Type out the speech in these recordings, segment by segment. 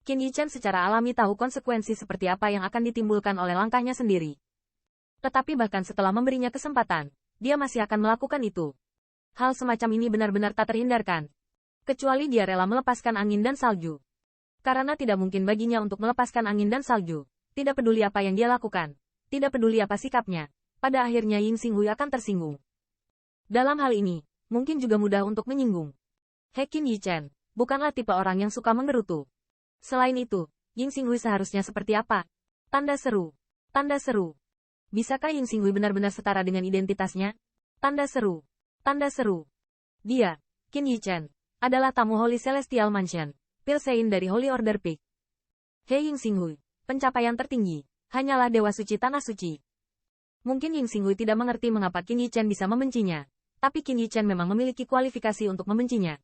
Qin Yichen secara alami tahu konsekuensi seperti apa yang akan ditimbulkan oleh langkahnya sendiri. Tetapi bahkan setelah memberinya kesempatan, dia masih akan melakukan itu. Hal semacam ini benar-benar tak terhindarkan. Kecuali dia rela melepaskan angin dan salju. Karena tidak mungkin baginya untuk melepaskan angin dan salju. Tidak peduli apa yang dia lakukan. Tidak peduli apa sikapnya. Pada akhirnya Ying Xinghui akan tersinggung. Dalam hal ini, mungkin juga mudah untuk menyinggung. Qin Yichen, bukanlah tipe orang yang suka menggerutu. Selain itu, Ying Xinghui seharusnya seperti apa? Tanda seru. Tanda seru. Bisakah Ying Xinghui benar-benar setara dengan identitasnya? Tanda seru. Tanda seru. Dia, Qin Yichen, adalah tamu Holy Celestial Mansion, Pilsein dari Holy Order Peak. Ying Xinghui, pencapaian tertinggi, hanyalah Dewa Suci Tanah Suci. Mungkin Ying Xinghui tidak mengerti mengapa Qin Yichen bisa membencinya, tapi Qin Yichen memang memiliki kualifikasi untuk membencinya.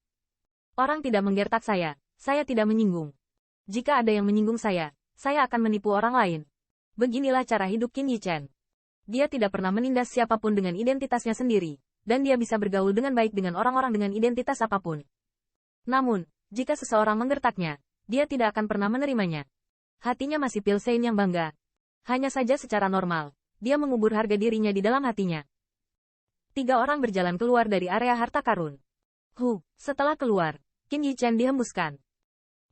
Orang tidak menggertak saya tidak menyinggung. Jika ada yang menyinggung saya akan menipu orang lain. Beginilah cara hidup Qin Yichen. Dia tidak pernah menindas siapapun dengan identitasnya sendiri, dan dia bisa bergaul dengan baik dengan orang-orang dengan identitas apapun. Namun, jika seseorang menggertaknya, dia tidak akan pernah menerimanya. Hatinya masih Pilsein yang bangga. Hanya saja secara normal, dia mengubur harga dirinya di dalam hatinya. 3 orang berjalan keluar dari area harta karun. Setelah keluar, Qin Yichen dihembuskan.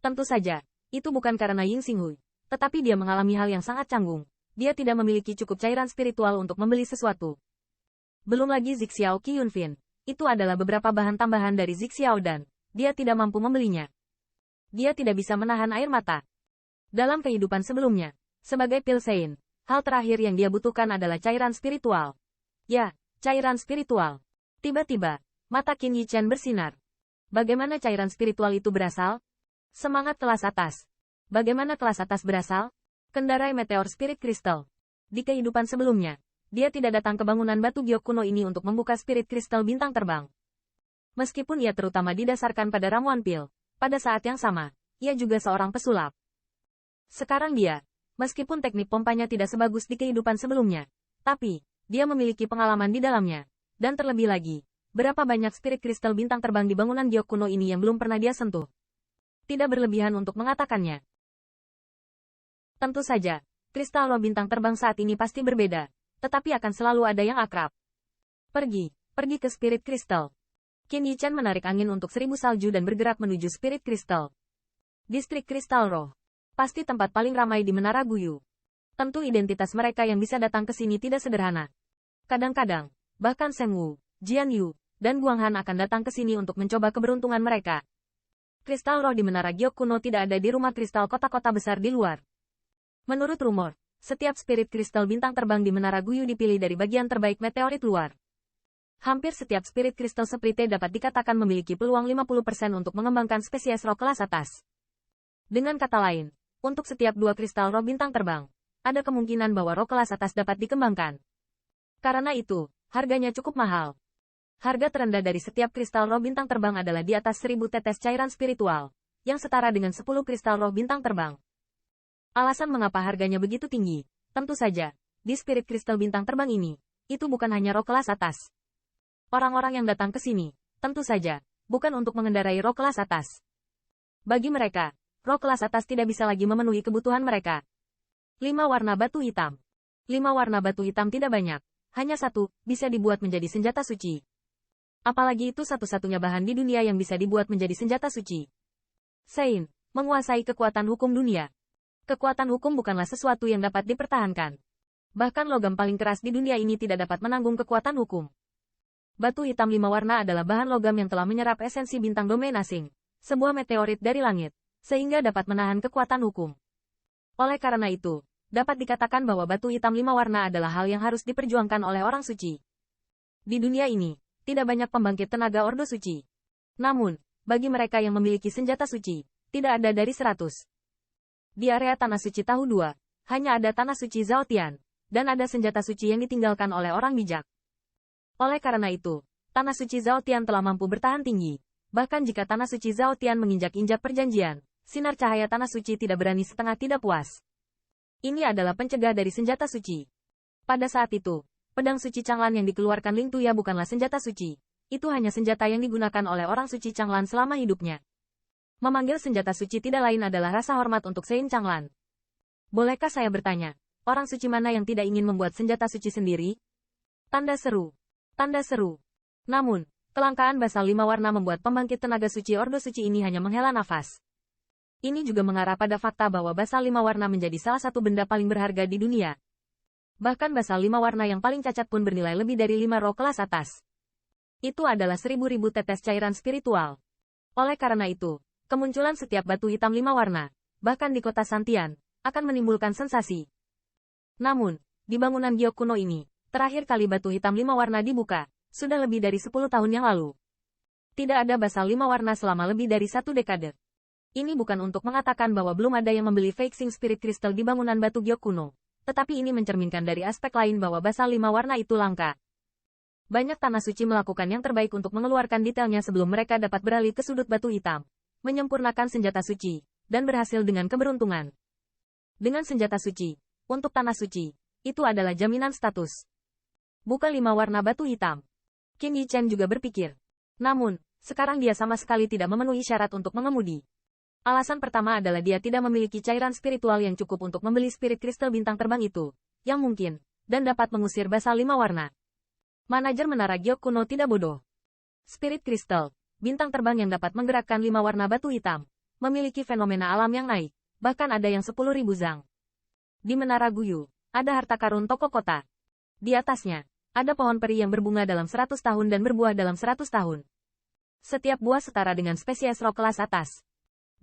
Tentu saja, itu bukan karena Ying Xinghui, tetapi dia mengalami hal yang sangat canggung. Dia tidak memiliki cukup cairan spiritual untuk membeli sesuatu. Belum lagi Zixiao Qiyunfin, itu adalah beberapa bahan tambahan dari Zixiao dan dia tidak mampu membelinya. Dia tidak bisa menahan air mata. Dalam kehidupan sebelumnya, sebagai Pilsein, hal terakhir yang dia butuhkan adalah cairan spiritual. Ya, cairan spiritual. Tiba-tiba, mata Qin Yichen bersinar. Bagaimana cairan spiritual itu berasal? Semangat kelas atas. Bagaimana kelas atas berasal? Kendarai meteor spirit crystal. Di kehidupan sebelumnya, dia tidak datang ke bangunan batu giok kuno ini untuk membuka spirit crystal bintang terbang. Meskipun ia terutama didasarkan pada ramuan pil, pada saat yang sama, ia juga seorang pesulap. Sekarang dia, meskipun teknik pompanya tidak sebagus di kehidupan sebelumnya, tapi, dia memiliki pengalaman di dalamnya. Dan terlebih lagi, berapa banyak spirit kristal bintang terbang di bangunan giok kuno ini yang belum pernah dia sentuh. Tidak berlebihan untuk mengatakannya. Tentu saja, kristal roh bintang terbang saat ini pasti berbeda, tetapi akan selalu ada yang akrab. Pergi ke spirit kristal. Qin Yichen menarik angin untuk 1000 salju dan bergerak menuju spirit kristal. Distrik kristal roh. Pasti tempat paling ramai di Menara Guyu. Tentu identitas mereka yang bisa datang ke sini tidak sederhana. Kadang-kadang, bahkan Seng Wu, Jian Yu, dan Guang Han akan datang ke sini untuk mencoba keberuntungan mereka. Kristal roh di Menara Giok kuno tidak ada di rumah kristal kota-kota besar di luar. Menurut rumor, setiap spirit kristal bintang terbang di Menara Guyu dipilih dari bagian terbaik meteorit luar. Hampir setiap spirit kristal seperti dapat dikatakan memiliki peluang 50% untuk mengembangkan spesies roh kelas atas. Dengan kata lain, untuk setiap 2 kristal roh bintang terbang, ada kemungkinan bahwa roh kelas atas dapat dikembangkan. Karena itu, harganya cukup mahal. Harga terendah dari setiap kristal roh bintang terbang adalah di atas 1000 tetes cairan spiritual, yang setara dengan 10 kristal roh bintang terbang. Alasan mengapa harganya begitu tinggi, tentu saja, di spirit kristal bintang terbang ini, itu bukan hanya roh kelas atas. Orang-orang yang datang ke sini, tentu saja, bukan untuk mengendarai roh kelas atas. Bagi mereka, roh kelas atas tidak bisa lagi memenuhi kebutuhan mereka. 5 warna batu hitam. 5 warna batu hitam tidak banyak, hanya 1, bisa dibuat menjadi senjata suci. Apalagi itu satu-satunya bahan di dunia yang bisa dibuat menjadi senjata suci. Sein, menguasai kekuatan hukum dunia. Kekuatan hukum bukanlah sesuatu yang dapat dipertahankan. Bahkan logam paling keras di dunia ini tidak dapat menanggung kekuatan hukum. Batu hitam 5 warna adalah bahan logam yang telah menyerap esensi bintang domain asing, sebuah meteorit dari langit, sehingga dapat menahan kekuatan hukum. Oleh karena itu, dapat dikatakan bahwa batu hitam 5 warna adalah hal yang harus diperjuangkan oleh orang suci. Di dunia ini, tidak banyak pembangkit tenaga Ordo Suci. Namun, bagi mereka yang memiliki senjata suci, tidak ada dari 100. Di area Tanah Suci Tahu 2, hanya ada Tanah Suci Zhaotian, dan ada senjata suci yang ditinggalkan oleh orang bijak. Oleh karena itu, Tanah Suci Zhaotian telah mampu bertahan tinggi. Bahkan jika Tanah Suci Zhaotian menginjak-injak perjanjian, sinar cahaya Tanah Suci tidak berani setengah tidak puas. Ini adalah pencegah dari senjata suci. Pada saat itu, pedang suci Changlan yang dikeluarkan Ling Tuya bukanlah senjata suci. Itu hanya senjata yang digunakan oleh orang suci Changlan selama hidupnya. Memanggil senjata suci tidak lain adalah rasa hormat untuk Sein Changlan. Bolehkah saya bertanya, orang suci mana yang tidak ingin membuat senjata suci sendiri? Tanda seru. Tanda seru. Namun, kelangkaan basal 5 warna membuat pembangkit tenaga suci Ordo Suci ini hanya menghela nafas. Ini juga mengarah pada fakta bahwa basal 5 warna menjadi salah satu benda paling berharga di dunia. Bahkan basal 5 warna yang paling cacat pun bernilai lebih dari 5 roh kelas atas. Itu adalah 1000 tetes cairan spiritual. Oleh karena itu, kemunculan setiap batu hitam 5 warna, bahkan di kota Santian, akan menimbulkan sensasi. Namun, di bangunan giok kuno ini, terakhir kali batu hitam 5 warna dibuka, sudah lebih dari 10 tahun yang lalu. Tidak ada basal 5 warna selama lebih dari 1 dekade. Ini bukan untuk mengatakan bahwa belum ada yang membeli Fixing Spirit Crystal di bangunan batu giok kuno, tetapi ini mencerminkan dari aspek lain bahwa basal 5 warna itu langka. Banyak tanah suci melakukan yang terbaik untuk mengeluarkan detailnya sebelum mereka dapat beralih ke sudut batu hitam, menyempurnakan senjata suci, dan berhasil dengan keberuntungan. Dengan senjata suci, untuk tanah suci, itu adalah jaminan status. Bukan 5 warna batu hitam. Qin Yichen juga berpikir. Namun, sekarang dia sama sekali tidak memenuhi syarat untuk mengemudi. Alasan pertama adalah dia tidak memiliki cairan spiritual yang cukup untuk membeli spirit kristal bintang terbang itu, yang mungkin, dan dapat mengusir basal 5 warna. Manajer menara giok kuno tidak bodoh. Spirit kristal, bintang terbang yang dapat menggerakkan 5 warna batu hitam, memiliki fenomena alam yang naik, bahkan ada yang 10.000 zang. Di menara Guyu, ada harta karun toko kota. Di atasnya, ada pohon peri yang berbunga dalam 100 tahun dan berbuah dalam 100 tahun. Setiap buah setara dengan spesies roh kelas atas.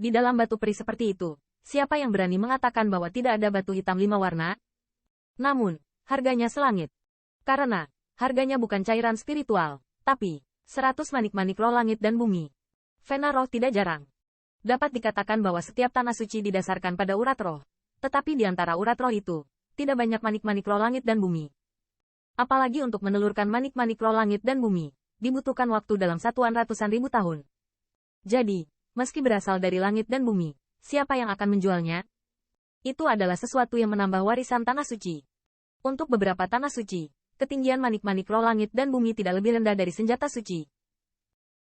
Di dalam batu peri seperti itu, siapa yang berani mengatakan bahwa tidak ada batu hitam 5 warna? Namun, harganya selangit. Karena, harganya bukan cairan spiritual, tapi 100 manik-manik roh langit dan bumi. Vena roh tidak jarang. Dapat dikatakan bahwa setiap tanah suci didasarkan pada urat roh. Tetapi di antara urat roh itu, tidak banyak manik-manik roh langit dan bumi. Apalagi untuk menelurkan manik-manik roh langit dan bumi, dibutuhkan waktu dalam satuan ratusan ribu tahun. Jadi, meski berasal dari langit dan bumi, siapa yang akan menjualnya? Itu adalah sesuatu yang menambah warisan tanah suci. Untuk beberapa tanah suci, ketinggian manik-manik roh langit dan bumi tidak lebih rendah dari senjata suci.